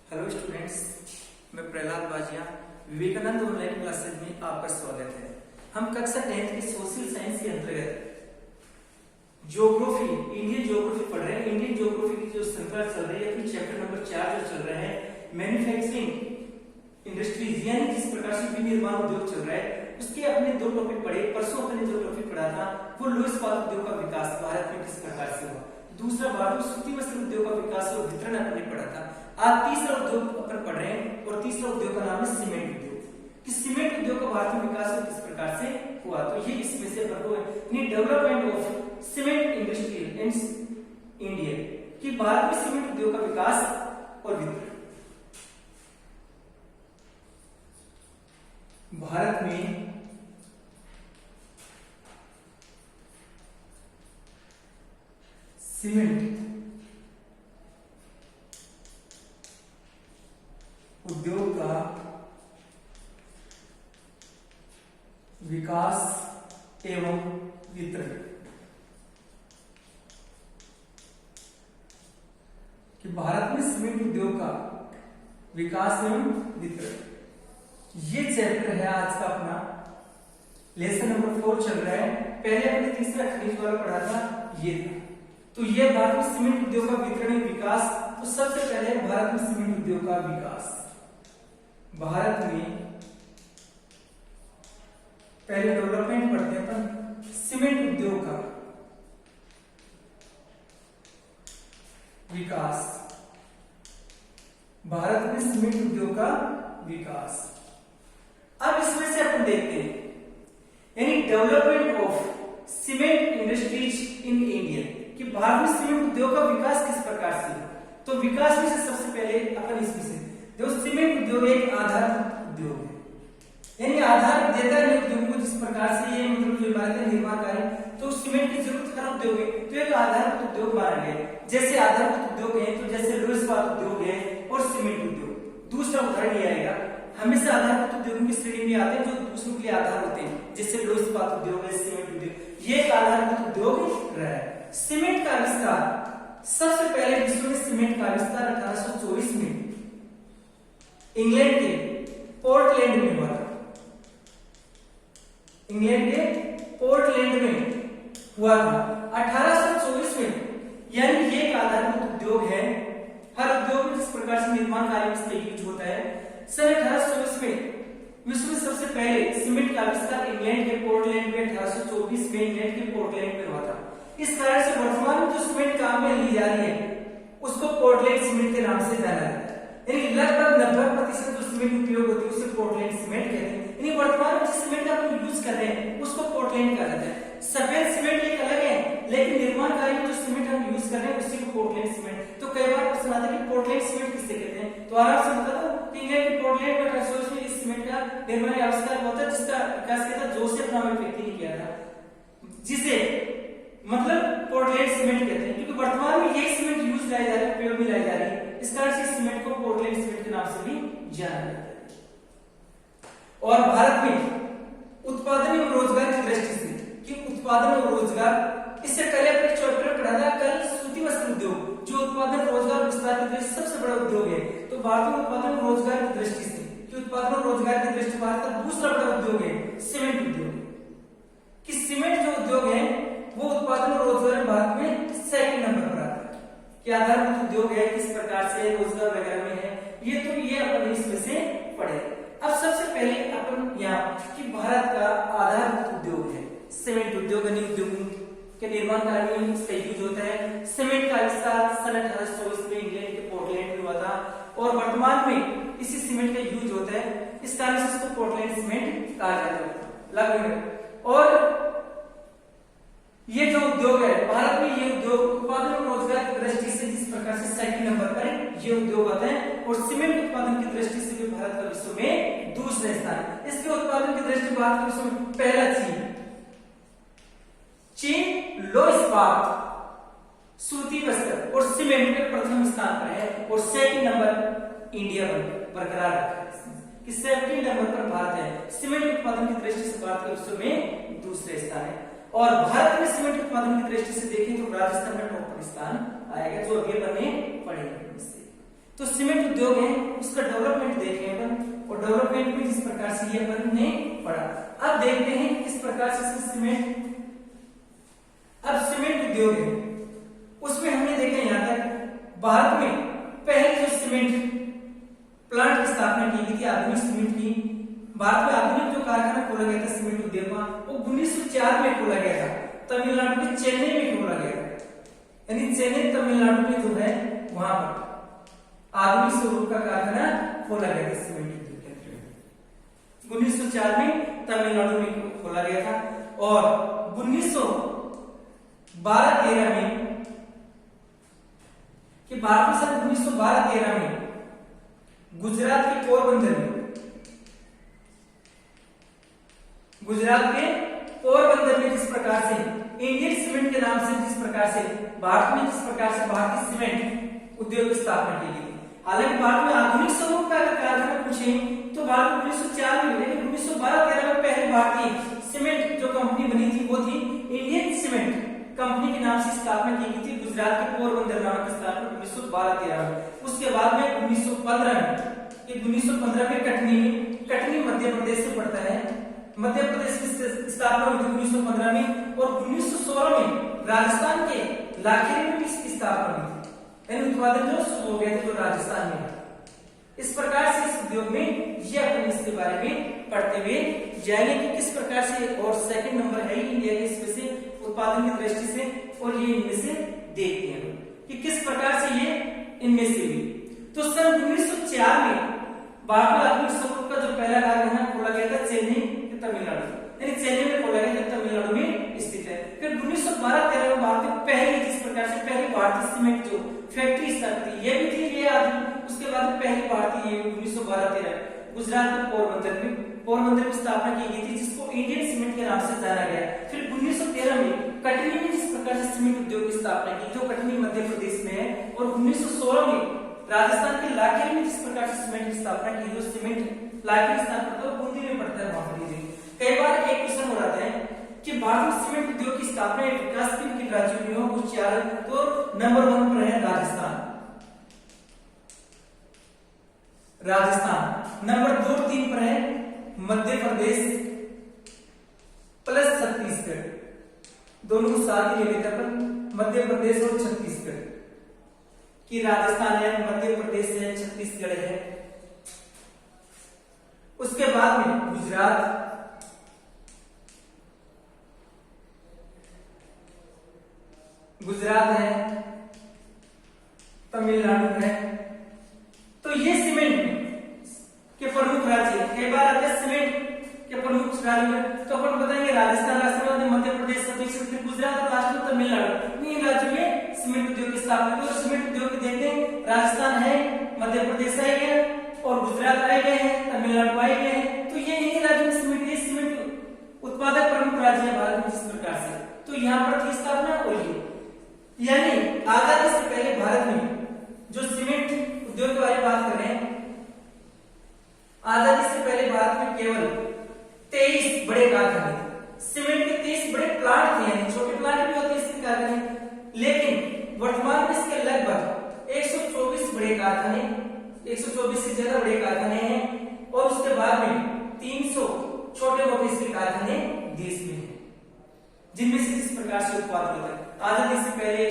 Hello students, मैं प्रहलाद बाजिया Vivekananda online classes में आपका स्वागत है। हम कक्षा 10th के सोशल साइंस के अंतर्गत ज्योग्राफी, इंडियन ज्योग्राफी पढ़ रहे हैं। इंडियन ज्योग्राफी की जो श्रृंखला चल रही है, अभी चैप्टर नंबर 4 जो चल रहा है मैन्युफैक्चरिंग इंडस्ट्रीज, यानी जिस प्रकार से विनिर्माण उद्योग चल रहा है, उसके अपने दो टॉपिक पढ़े। परसों अपने जो टॉपिक पढ़ा था वो लौह इस्पात उद्योग का विकास भारत में किस प्रकार से हुआ, दूसरा भारत में सूती वस्त्र उद्योग का विकास और वितरण अपने पढ़ा था। आज तीसरा उद्योग अपन पढ़ रहे हैं और तीसरा उद्योग का नाम है सीमेंट उद्योग। कि सीमेंट उद्योग का भारत में विकास किस प्रकार से हुआ, तो ये इसमें से development of cement industry in India, कि भारत में सीमेंट उद्योग का विकास और वितरण। भारत में सीमेंट उद्योग का विकास एवं वितरण, कि भारत में सीमेंट उद्योग का विकास एवं वितरण, ये चैप्टर है आज का अपना। लेसन नंबर 4 चल रहा है। पहले अपने तीसरा खनिज वाला पढ़ा था, ये था। तो ये भारत में सीमेंट उद्योग का वितरण एवं विकास। तो सबसे पहले भारत में सीमेंट उद्योग का विकास। भारत में पहले डेवलपमेंट पढ़ते हैं अपन सीमेंट उद्योग का विकास। भारत में सीमेंट उद्योग का विकास। अब इसमें से अपन देखते हैं, यानी development of cement industries in India, कि भारत में सीमेंट उद्योग का विकास किस प्रकार से है। तो विकास में से सबसे पहले अपन इसमें से जो सीमेंट उद्योग एक आधार उद्योग है, यानी आधार देता है उद्योग को। जिस प्रकार से ये मतलब जो इमारतें निर्माण कार्य, तो सीमेंट की जरूरत हर उद्योग है, तो एक आधारभूत उद्योग माना गया। जैसे आधारभूत उद्योग है, तो जैसे लौह इस्पात उद्योग है और सीमेंट उद्योग। दूसरा उदाहरण ये आएगा, हमेशा आधारभूत उद्योगों की श्रेणी में आते हैं जो दूसरों के लिए आधार होते हैं, जैसे लौह इस्पात उद्योग है, सीमेंट उद्योग, ये एक आधारभूत उद्योग रहा है। सीमेंट का आविष्कार सबसे पहले विश्व में सीमेंट का आविष्कार 1824 में इंग्लैंड के पोर्टलैंड में हुआ था। इंग्लैंड के पोर्टलैंड में हुआ था 1824 में। यानी ये एक आधारभूत उद्योग है। हर उद्योग में जिस प्रकार से निर्माण कार्य में इसका यूज होता है। सन 1824 में विश्व में सबसे पहले सीमेंट का आविष्कार इंग्लैंड के पोर्टलैंड में 1824 में इंग्लैंड के पोर्टलैंड में हुआ था। इस कारण से वर्तमान में जो सीमेंट काम में ली जा रही है उसको पोर्टलैंड सीमेंट के नाम से जाना जाता है। यानी लगभग 90% जो सीमेंट उपयोग होती है उसे पोर्टलैंड सीमेंट कहते हैं। यानी वर्तमान में जिस सीमेंट का हम यूज कर रहे हैं उसको पोर्टलैंड कहा जाता है। सफेद सीमेंट एक अलग है, लेकिन निर्माण कार्य में जो सीमेंट हम यूज कर रहे हैं उसी को पोर्टलैंड सीमेंट। तो कई बार प्रश्न आता है कि पोर्टलैंड सीमेंट किससे कहते हैं, तो आराम से बता दो। इंग्लैंड के पोर्टलैंड में 1824 में इस सीमेंट का निर्माण आविष्कार हुआ था, जिसका विकास किया था जोसेफ नामक व्यक्ति ने किया था, जिसे मतलब पोर्टलैंड सीमेंट कहते हैं। क्योंकि वर्तमान में यही सीमेंट यूज लाई जा रही है, उपयोग में लाई जा रही है, इस कारण से सीमेंट को पोर्टलैंड सीमेंट के नाम से भी जाना जाता है। और भारत में उत्पादन एवं रोजगार की दृष्टि से, कि उत्पादन और रोजगार, इससे पहले अपने चैप्टर पढ़ा था कल सूती वस्त्र उद्योग, जो उत्पादन रोजगार विस्तार की दृष्टि सबसे बड़ा उद्योग है। तो भारत में उत्पादन रोजगार की दृष्टि से, कि उत्पादन और रोजगार की दृष्टि भारत का दूसरा बड़ा उद्योग है सीमेंट उद्योग। कि सीमेंट जो उद्योग है वो उत्पादन और रोजगार भारत में सेकंड नंबर पर आता है। कि आधारभूत उद्योग है, किस प्रकार से रोजगार वगैरह में है, ये अपन इसमें से पढ़े। अब सबसे पहले अपन यहाँ कि भारत का आधारभूत उद्योग है सीमेंट उद्योग। अन्य उद्योगों के निर्माण कार्य में इसका यूज होता है। सीमेंट का आविष्कार सन 1824 में इंग्लैंड के पोर्टलैंड में हुआ था और वर्तमान में इसी सीमेंट का यूज होता है। इस कारण से इसको पोर्टलैंड सीमेंट कहा जाता है लगभग। और ये जो उद्योग है भारत में, ये उद्योग उत्पादन और रोजगार की दृष्टि से जिस प्रकार से सेकंड नंबर पर ये उद्योग आते हैं। और सीमेंट उत्पादन की दृष्टि से भी भारत का विश्व में दूसरे स्थान है। इसके उत्पादन की दृष्टि भारत का विश्व में पहला चीन लौह इस्पात, सूती वस्त्र और सीमेंट में प्रथम स्थान पर है। और सेकंड नंबर इंडिया बरकरार रखा है, कि सेकंड नंबर पर भारत है। सीमेंट उत्पादन की दृष्टि से भारत का विश्व में दूसरे स्थान है। और भारत में सीमेंट उत्पादन की दृष्टि से देखें तो राजस्थान में टॉप पर स्थान आएगा, जो अगले बनने पड़ेगा। तो सीमेंट उद्योग है उसका डेवलपमेंट देखें अपन, और डेवलपमेंट में जिस प्रकार से ये अपन ने पढ़ा। अब देखते हैं किस प्रकार से सीमेंट, अब सीमेंट उद्योग है उसमें हमने देखा यहाँ तक भारत में पहले जो सीमेंट प्लांट की स्थापना की गई थी आधुनिक सीमेंट की, भारत में आधुनिक जो कारखाना खोला गया था सीमेंट उद्योग का वो 1904 में खोला गया था, तमिलनाडु के चेन्नई में खोला गया था। यानी चेन्नई तमिलनाडु में जो है वहां पर आधुनिक स्वरूप का कारखाना खोला गया था सीमेंट उद्योग के अंतर्गत। 1904 में तमिलनाडु में खोला गया था, और 1912-13 में कि भारत में सन 1912-13 में गुजरात के पोरबंदर में, जिस प्रकार से इंडियन सीमेंट के नाम से जिस प्रकार से भारत में जिस प्रकार से भारतीय सीमेंट उद्योग की स्थापना की गई। हालांकि भारत में आधुनिक स्वरूप का अगर कारखाना पूछे तो भारत 1904 में, लेकिन 1912-13 में पहले भारतीय सीमेंट जो कंपनी बनी थी वो थी इंडियन सीमेंट कंपनी के नाम से स्थापना की गई थी गुजरात के पोरबंदर नाम की स्थापना 1912-13 में। उसके बाद में 1915 में कटनी मध्य प्रदेश से पड़ता है, मध्य प्रदेश की स्थापना हुई थी 1915 में, और 1916 में राजस्थान के लाखेरी में इसकी स्थापना हुई थी। यानी उत्पादन जो शुरू हो गए थे जो राजस्थान में। इस प्रकार से इस उद्योग में ये अपन इसके बारे में पढ़ते हुए जाएंगे कि किस प्रकार से, और सेकंड नंबर है इंडिया के इसमें से उत्पादन की दृष्टि से, और ये इनमें से देखते हैं कि किस प्रकार से ये इनमें से हुई। तो सन 1904 में भारत में आधुनिक स्वरूप का जो पहला कारखाना खोला गया था चेन्नई तमिलनाडु, यानी चेन्नई में खोला गया था, तमिलनाडु में स्थित है। फिर 1912-13 में भारत में पहली जिस प्रकार से पहली भारतीय सीमेंट जो फैक्ट्री स्थापित थी, ये भी थी ये आधुनिक। उसके बाद पहली भारतीय 1912-13 गुजरात के पोरबंदर में स्थापना की गई थी, जिसको इंडियन सीमेंट के नाम से जाना गया। फिर 1913 में कटनी में जिस प्रकार से सीमेंट उद्योग की स्थापना की, जो कटनी मध्य प्रदेश में है, और 1916 में राजस्थान के लाखेरी में जिस प्रकार से सीमेंट की स्थापना की, जो सीमेंट लाखेरी स्थान पड़ता है बूंदी में पड़ता है वहां पर। कई बार एक क्वेश्चन हो जाता है कि भारत में सीमेंट उद्योग की स्थापना विकास किन राज्यों में हो, कुछ चार, तो नंबर 1 पर है राजस्थान, नंबर 2-3 पर है मध्य प्रदेश प्लस छत्तीसगढ़, दोनों को साथ ही ले लेकर अपन मध्य प्रदेश और छत्तीसगढ़ कि राजस्थान है, मध्य प्रदेश है, छत्तीसगढ़ है। उसके बाद में गुजरात है, तमिलनाडु है। तो ये सीमेंट के प्रमुख राज्य, कई बार आते हैं सीमेंट के प्रमुख राज्य में, तो अपन बताएंगे राजस्थान, राजस्थान मध्य प्रदेश, छत्तीसगढ़, गुजरात और लास्ट में तमिलनाडु। इन राज्यों में सीमेंट उद्योग की स्थापना हुई। सीमेंट उद्योग की देखते हैं राजस्थान है, मध्य प्रदेश आए गए, और गुजरात आए गए हैं, तमिलनाडु आए गए हैं। तो ये इन्हीं राज्यों में सीमेंट उत्पादक प्रमुख राज्य है भारत में जिस प्रकार से। तो यहाँ पर थी स्थापना, और ये यानी आजादी से पहले भारत में जो सीमेंट उद्योग के बारे में बात कर रहे हैं, आजादी से पहले भारत में केवल 23 बड़े कारखाने थे। सीमेंट के 23 बड़े प्लांट थे, यानी छोटे प्लांट भी होते हैं इसके कारखाने, लेकिन वर्तमान में इसके लगभग 124 बड़े कारखाने, 124 से ज्यादा बड़े कारखाने हैं, और उसके बाद में 300 छोटे मोटे इसके कारखाने देश में हैं, जिनमें से इस प्रकार से उत्पादन होता है। आजादी से पहले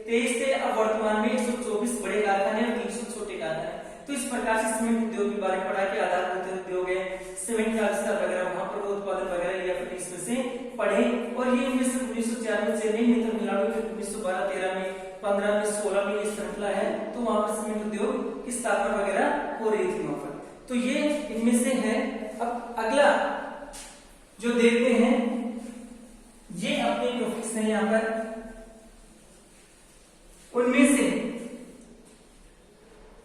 23 थे, अब वर्तमान में 124 बड़े कारखाने और 300 छोटे कारखाने। तो इस प्रकार से सीमेंट उद्योग के बारे में पढ़ा कि आधारभूत उद्योग है, सीमेंट का आविष्कार वगैरह, वहां पर उत्पादन वगैरह या फिर इसमें से पढ़े। और ये इनमें से 1904 में चेन्नई में, तमिलनाडु में, 1912-13 में, 15 में, 16 में ये श्रृंखला है, तो वहां पर सीमेंट उद्योग की स्थापना वगैरह हो रही थी वहां पर। तो ये इनमें से है। अब अगला जो देखते हैं, ये अपने टॉपिक्स हैं यहाँ पर, उनमें से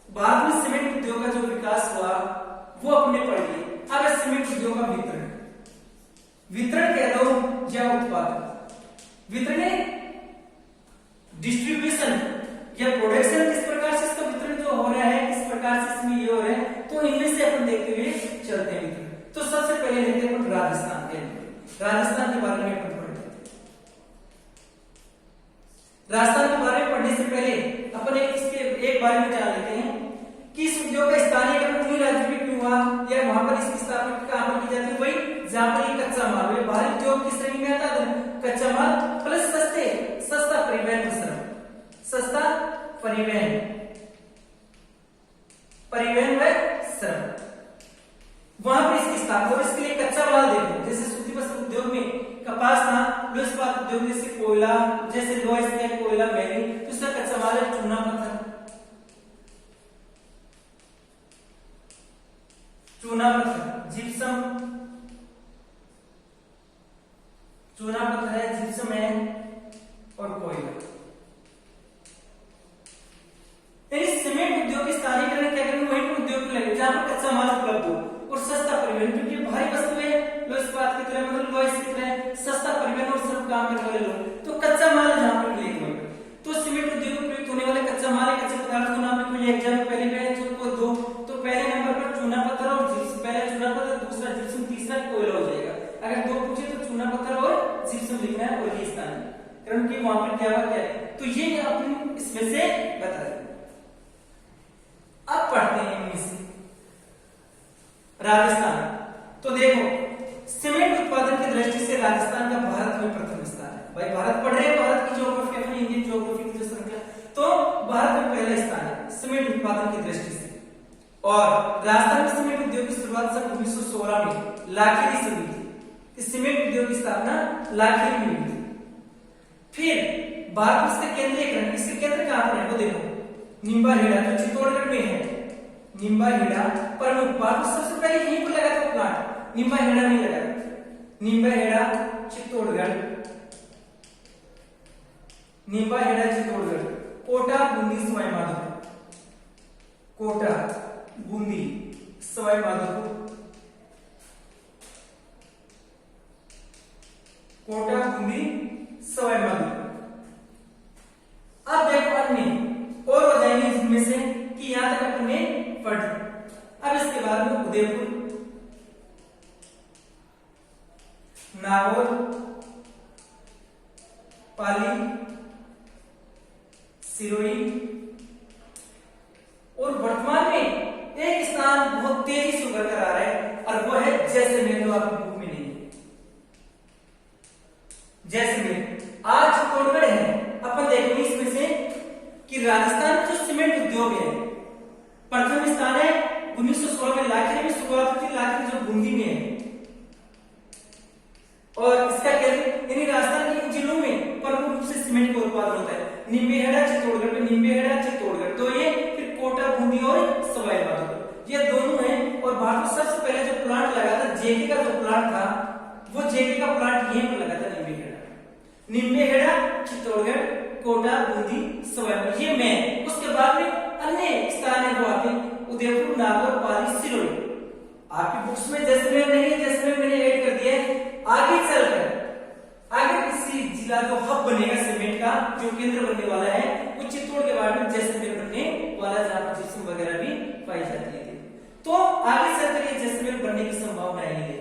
भारत में सीमेंट उद्योग का जो विकास हुआ वो अपने पढ़ लिए। अब सीमेंट उद्योग का वितरण कह दो या उत्पादन। वितरण डिस्ट्रीब्यूशन या प्रोडक्शन, किस प्रकार से इसका वितरण जो हो रहा है, किस प्रकार से इसमें ये हो रहा है, तो इनमें से अपन देखते हुए चलते हैं वितरण। तो सबसे पहले लेते हैं अपन राजस्थान के बारे में अपन पढ़ते हैं। राजस्थान के बारे में पढ़ने से पहले अपन इसके एक बारे में जान लेते हैं किस उद्योग का स्थानीयकरण उन्हीं राज्यों में क्यों हुआ या वहां पर इसकी स्थापना कहां की जाती है, वही जहां पर ये कच्चा माल है। भारी उद्योग की श्रेणी में आता है कच्चा माल प्लस सस्ता परिवहन और श्रम, सस्ता परिवहन व श्रम, वहां पर इसकी स्थापना। और इसके लिए कच्चा माल देखो, जैसे सूती वस्त्र उद्योग में कपास था, लोह इस्पात उद्योग में जैसे कोयला, जैसे लोहा इस्पात कोयला मैनी, तो इसका कच्चा माल है चूना पत्थर, जिप्सम, चूना पत्थर है, जिप्सम है और कोयला। सीमेंट उद्योग की स्थानीयकरण क्या करेंगे, वहीं पर उद्योग लगे जहां पर कच्चा माल उपलब्ध हो और सस्ता परिवहन, क्योंकि भारी वस्तु है लोह इस्पात की तरह, मतलब लोहा की तरह सस्ता परिवहन और श्रम काम करने वाले लोग, तो कच्चा माल जहां पर मिलेगा वहीं पर। तो सीमेंट उद्योग में प्रयुक्त होने वाले कच्चा माल कच्चे पदार्थ को नाम लिखो, एग्जाम पहले बैच को दो, तो पहले नंबर पर चूना पत्थर और जिप्सम, पहला चूना पत्थर, दूसरा जिप्सम, तीसरा कोयला हो जाएगा। अगर दो पूछे तो चूना पत्थर और जिप्सम लिखना है और ये स्थान है, कारण कि वहां पर क्या हुआ क्या है, तो ये अपन इसमें से बता दें। अब पढ़ते हैं राजस्थान। तो देखो सीमेंट उत्पादन की दृष्टि से राजस्थान का भारत में प्रथम स्थान है। भाई भारत पढ़ रहे हैं, भारत की ज्योग्राफी अपनी इंडियन ज्योग्राफी की जो श्रृंखला, तो भारत में पहला स्थान है सीमेंट उत्पादन की दृष्टि से। और राजस्थान में सीमेंट उद्योग की शुरुआत सन 1916 में लाखेरी से हुई थी। इस सीमेंट उद्योग की स्थापना लाखेरी में हुई थी। फिर भारत में इसका केंद्रीकरण, इसके केंद्र कहां पर है वो देखो, निम्बाहेड़ा जो चित्तौड़गढ़ में है, निम्बाहेड़ा प्रमुख भारत सबसे पहले यहीं पर लगा था प्लांट, निम्बाहेड़ा में लगा, निम्बाहेड़ा चित्तौड़गढ़, निम्बाहेड़ा चित्तौड़गढ़, कोटा बूंदी सवाई माधोपुर, कोटा बूंदी सवाई माधोपुर, कोटा बूंदी सवाई माधोपुर। अब देखो अन्य और हो जाएंगे जिनमें से कि यहां तक अपने पढ़। अब इसके बाद में उदयपुर, नागौर, पाली, सिरोही और वर्तमान में एक स्थान बहुत तेजी से उभर कर आ रहा है और वो है जैसलमेर, जो आपकी बुक में नहीं है। जैसलमेर आज चित्तौड़गढ़ है। अपन देखेंगे इसमें से कि राजस्थान का जो सीमेंट उद्योग है प्रथम स्थान है 1916 में लाखेरी में शुरुआत हुई थी, लाखेरी जो बूंदी में है। और इसका केंद्र यानी राजस्थान के जिलों में प्रमुख रूप से सीमेंट का उत्पादन होता है। निम्बेहेड़ा चित्तौड़गढ़ में, निम्बेहेड़ा चित्तौड़गढ़, तो ये फिर कोटा बूंदी और सवाई माधोपुर, ये दोनों हैं। और भारत में सबसे पहले जो प्लांट लगा था, जेके का जो प्लांट था, वो जेके का प्लांट यहीं पर लगा था, निम्बेहेड़ा, चित्तौड़गढ़, कोटा बूंदी सवाई, ये मैं। उसके बाद में अन्य स्थान है वो आते उदयपुर, नागौर, पाली, सिरोही। आपकी बुक्स में जैसलमेर नहीं है, जैसलमेर मैंने ऐड कर दिया है। आगे चलकर आगे किसी जिला जो हब बनेगा सीमेंट का, जो केंद्र बनने वाला है, वो चित्तौड़ के बाद में जैसलमेर बनने वाला, जहां पर जिप्सम वगैरह भी पाई जाती है। तो आगे चलकर ये जैसलमेर बनने की संभावना है।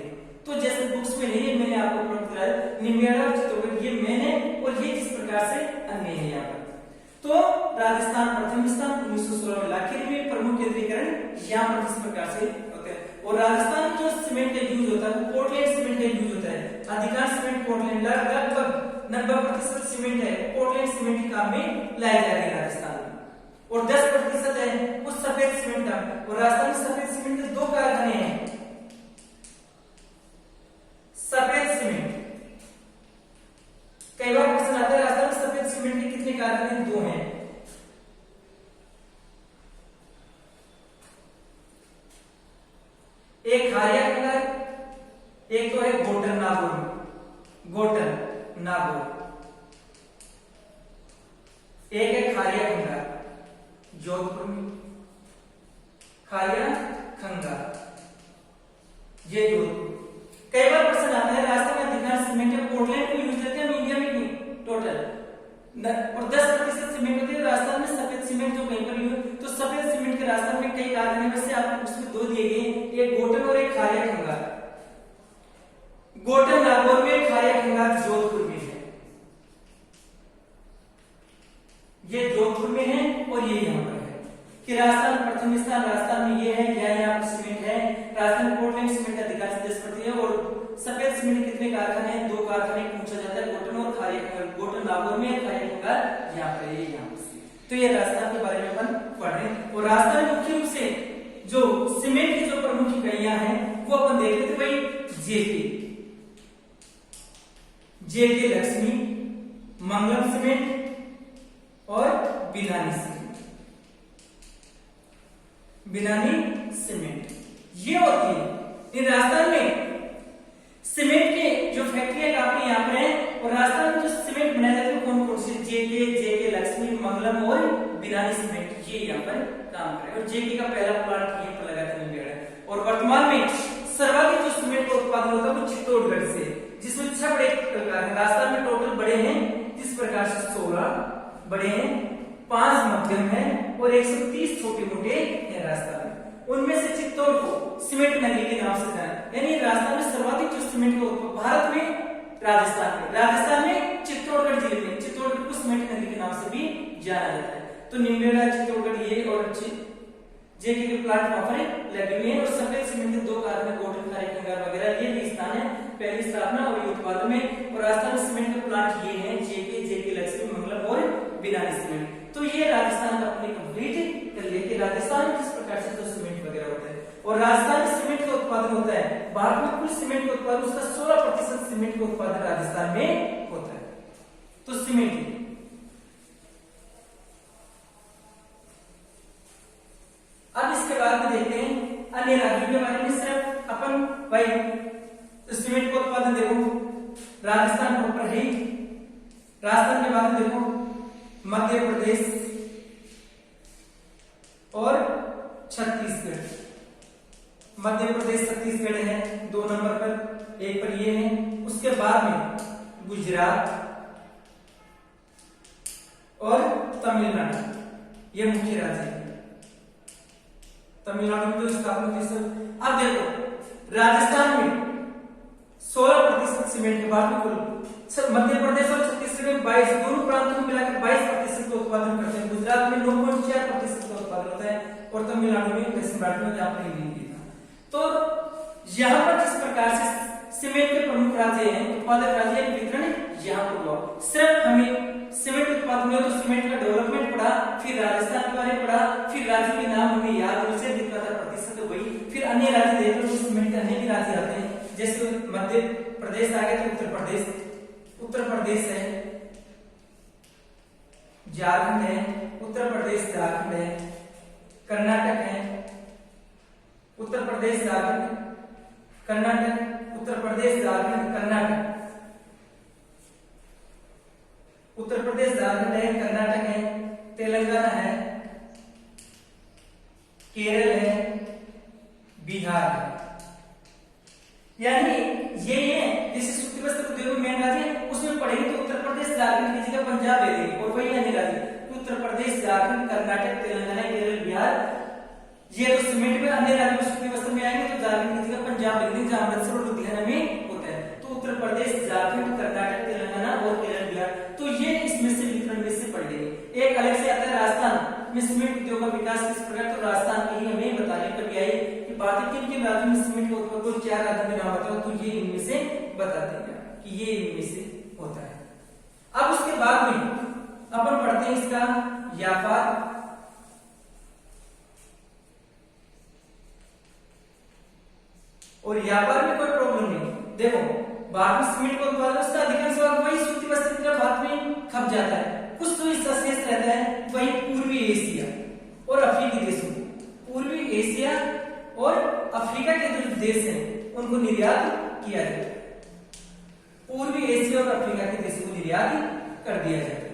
तो जैसे बुक्स में नहीं है, मैंने आपको प्लॉट कराया निम्बेहेड़ा और चित्तौड़गढ़, ये मैंने, और ये जिस प्रकार से अन्य है यहाँ पर। तो राजस्थान प्रथम स्थान 1916 में लाखेरी में, प्रमुख केंद्रीकरण यहाँ पर जिस प्रकार से होते हैं। और राजस्थान में जो सीमेंट का यूज होता है वो पोर्टलैंड सीमेंट का यूज होता है। अधिकांश सीमेंट पोर्टलैंड, लगभग 90% सीमेंट है पोर्टलैंड सीमेंट के काम में लाई जाती है राजस्थान में, और 10% है उस सफेद सीमेंट का। और राजस्थान में सफेद सीमेंट के 2 कारखाने हैं। सफेद सीमेंट, कई बार क्वेश्चन आता है राजस्थान में सफेद सीमेंट के कितने कारखाने, 2 हैं। एक खारिया खंगार, एक तो है गोटन नागौर, गोटन नागौर, एक है खारिया खंगार जोधपुर में, खारिया खंगार ये जोधपुर। कई बार प्रश्न आता है राजस्थान में अधिकांश सीमेंट है पोर्टलैंड को यूज करते हैं, हम इंडिया में नहीं टोटल, और 10% सीमेंट होती है राजस्थान में। सफेद सीमेंट जो कहीं पर यूज, तो सफेद सीमेंट के राजस्थान में कई कारखाने में से आपको उसमें 2 दिए गए, एक गोटन और एक खारिया खंगार। गोटन नागौर में, खारिया खंगार जोधपुर में है। ये जोधपुर में है और ये यहां पर है। कि राजस्थान प्रथम स्थान, राजस्थान में ये है, यहाँ पर सीमेंट है। राजस्थान पोर्टलैंड सीमेंट अधिकांश 10% और सफेद सीमेंट कितने कारखाने हैं? 2 कारखाने पूछा जाता है, गोटन और खारिया। गोटन नागौर में, खारिया कंगार यहाँ पर है, यहाँ पर। तो ये राजस्थान के बारे में अपन पढ़ रहे हैं। और राजस्थान में मुख्य रूप से जो सीमेंट की जो प्रमुख इकाइयां हैं वो अपन देख लेते भाई। जेके लक्ष्मी, मंगलम सीमेंट और बिनानी सीमेंट। बिनानी सीमेंट ये होती है। इन राजस्थान में सीमेंट के जो फैक्ट्रियां काफी यहाँ पर है। और राजस्थान में जो सीमेंट बनाए जाते हैं कौन कौन से? जेके लक्ष्मी, मंगलम और बिनानी सीमेंट, ये यहाँ पर काम कर रहे हैं। और जेके का पहला प्लांट यहीं पर लगा था मुंगेर है। और वर्तमान में सर्वाधिक जो सीमेंट का उत्पादन होता है वो चित्तौड़गढ़ से, जिसमें 6 बड़े प्रकार हैं। राजस्थान में टोटल बड़े हैं जिस प्रकार से 16 बड़े हैं, 5 मध्यम है और 130 छोटे मोटे हैं राजस्थान में। उनमें से चित्तौड़ को सीमेंट नगरी के नाम से जाना, यानी राजस्थान में सर्वाधिक जो सीमेंट का उत्पादन भारत में राजस्थान में चित्तौड़गढ़ जिले में, चित्तौड़गढ़ को सीमेंट नगरी के नाम से भी जाना जाता है। तो निम्बेड़ा, चित्तौड़गढ़ ये और जेके के प्लांट वहां पर लगे हुए हैं। और सफेद सीमेंट के 2 कारखाने गोटन, खारिया कंगार वगैरह ये भी स्थान है पहली स्थापना और ये उत्पादन में। और राजस्थान में सीमेंट के प्लांट ये हैं जेके लक्ष्मी, मंगलम और बिनानी सीमेंट। तो ये राजस्थान का अपने कंप्लीट कर लिया कि राजस्थान किस प्रकार से जो सीमेंट वगैरह होता है। और राजस्थान में सीमेंट का उत्पादन होता है, भारत में कुल सीमेंट का उत्पादन उसका 16% सीमेंट का उत्पादन राजस्थान में होता है। तो सीमेंट अब इसके बाद में देखते हैं अन्य राज्यों के बारे में। सिर्फ अपन भाई सीमेंट का उत्पादन देखो राजस्थान के ऊपर है। राजस्थान के बाद में देखो मध्य प्रदेश और छत्तीसगढ़। मध्य प्रदेश छत्तीसगढ़ है 2 नंबर पर, 1 पर ये है। उसके बाद में गुजरात और तमिलनाडु, ये मुख्य राज्य है। तमिलनाडु में तो स्थापना थी सर। अब देखो राजस्थान में 16% सीमेंट के बाद में मध्य प्रदेश और छत्तीसगढ़ में 22, दोनों प्रांतों को मिलाकर 22% का उत्पादन करते हैं। गुजरात में 9.4% का उत्पादन होता है और तमिलनाडु में पश्चिम भारत में जहां पर नहीं था। तो यहाँ पर जिस प्रकार से सीमेंट के प्रमुख राज्य हैं, उत्पादक राज्य वितरण यहाँ पर हुआ। सिर्फ हमें सीमेंट उत्पादन में तो सीमेंट का डेवलपमेंट पढ़ा, फिर राजस्थान के बारे में पढ़ा, फिर राज्य के नाम हमें याद उनसे दिखता था प्रतिशत वही। फिर अन्य राज्य देख लो सीमेंट के अन्य भी राज्य आते हैं, जैसे मध्य प्रदेश आ गया तो उत्तर प्रदेश है, झारखंड है, उत्तर प्रदेश झारखंड है, कर्नाटक है, उत्तर प्रदेश झारखंड कर्नाटक, उत्तर प्रदेश झारखंड कर्नाटक, उत्तर प्रदेश झारखंड है, कर्नाटक है, तेलंगाना है, केरल है, बिहार है। यानी ये है जैसे सूती वस्त्र उद्योग मेन राज्य उसमें पढ़ेंगे तो उत्तर प्रदेश झारखंड की जगह पंजाब ले लेंगे और वही अन्य राज्य उत्तर प्रदेश झारखंड कर्नाटक तेलंगाना केरल बिहार। ये तो सीमेंट में अन्य राज्यों में सूती वस्त्र में आएंगे तो झारखंड की जगह पंजाब ले लेंगे जहां अमृतसर और लुधियाना में होता है। तो उत्तर प्रदेश झारखंड कर्नाटक तेलंगाना और केरल बिहार, तो ये इसमें से वितरण में से पढ़ लेंगे। एक अलग से आता है राजस्थान में सीमेंट उद्योग का विकास किस प्रकार, तो राजस्थान की ही हमें बताने कभी आई कि भारत के किन राज्यों में सीमेंट का उत्पादन को 4 राज्यों में नाम बताओ तो ये इनमें से बताते हैं कि ये इनमें से होता है। अब उसके बाद में अपन पढ़ते हैं इसका व्यापार और व्यापार में कोई प्रॉब्लम नहीं। देखो भारत में सीमेंट का उत्पादन उसका अधिकांश भाग वही सूती वस्त्र की तरफ भारत में खप जाता है, कुछ तो इसका शेष रहता है वही पूर्वी एशिया और अफ्रीकी देशों, पूर्वी एशिया और अफ्रीका के जो देश हैं उनको निर्यात किया जाता है। पूर्वी एशिया और अफ्रीका के देशों को निर्यात कर दिया जाता है।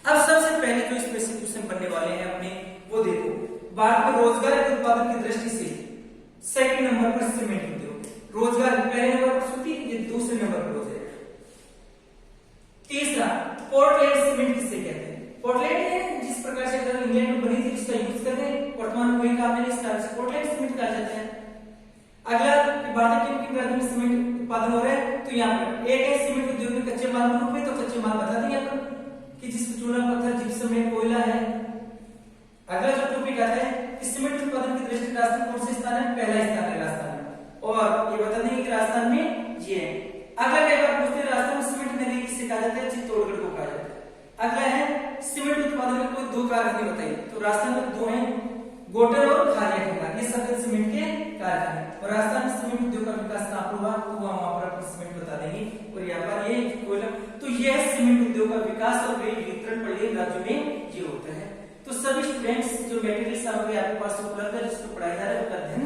अब सबसे पहले जो स्पेशल क्वेश्चन बनने वाले हैं अपने वो देखो, भारत में रोजगार के उत्पादन की दृष्टि से सेकंड नंबर पर सीमेंट उद्योग, रोजगार पहले नंबर पर सूती, ये दूसरे नंबर पर हो जाएगा। तीसरा पोर्टलैंड सीमेंट किसे कहते हैं, पोर्टलैंड जिस प्रकार से इंग्लैंड में बनी थी उसका यूज करते हैं, वर्तमान में वही काम है, इस तरह से पोर्टलैंड सीमेंट कहा जाता है। अगला भारत के किन राज्यों में सीमेंट उत्पादन हो रहा है, तो यहाँ पर एक है सीमेंट उद्योग में कच्चे माल के रूप में, तो कच्चे माल बता देंगे अपन कि जिसमें चूना पत्थर जिप्सम है कोयला है। अगला जो टॉपिक ये कहता है कि सीमेंट उत्पादन की दृष्टि से राजस्थान कौन सा स्थान है, पहला स्थान है राजस्थान में, और ये बता देंगे कि राजस्थान में ये है। अगला कई बार पूछते हैं राजस्थान में सीमेंट नगरी किसे कहा जाता है, चित्तौड़गढ़ को कहा जाता है। अगला है सीमेंट उत्पादन में कोई दो कारखाने बताइए, तो राजस्थान में दो हैं, गोटर और खारिया खंडा, ये सफेद सीमेंट के कारखाने। और राजस्थान में सीमेंट उद्योग का विकास कहां पर हुआ, तो वहां पर आपको सीमेंट बता देंगे। और यहाँ पर ये कोयला, तो ये है सीमेंट उद्योग का विकास और वितरण पढ़िए राज्यों में ये होता है। तो सभी स्टूडेंट्स जो मटेरियल सामग्री आपके पास उपलब्ध है, जिसको पढ़ाया जा रहा है उसका अध्ययन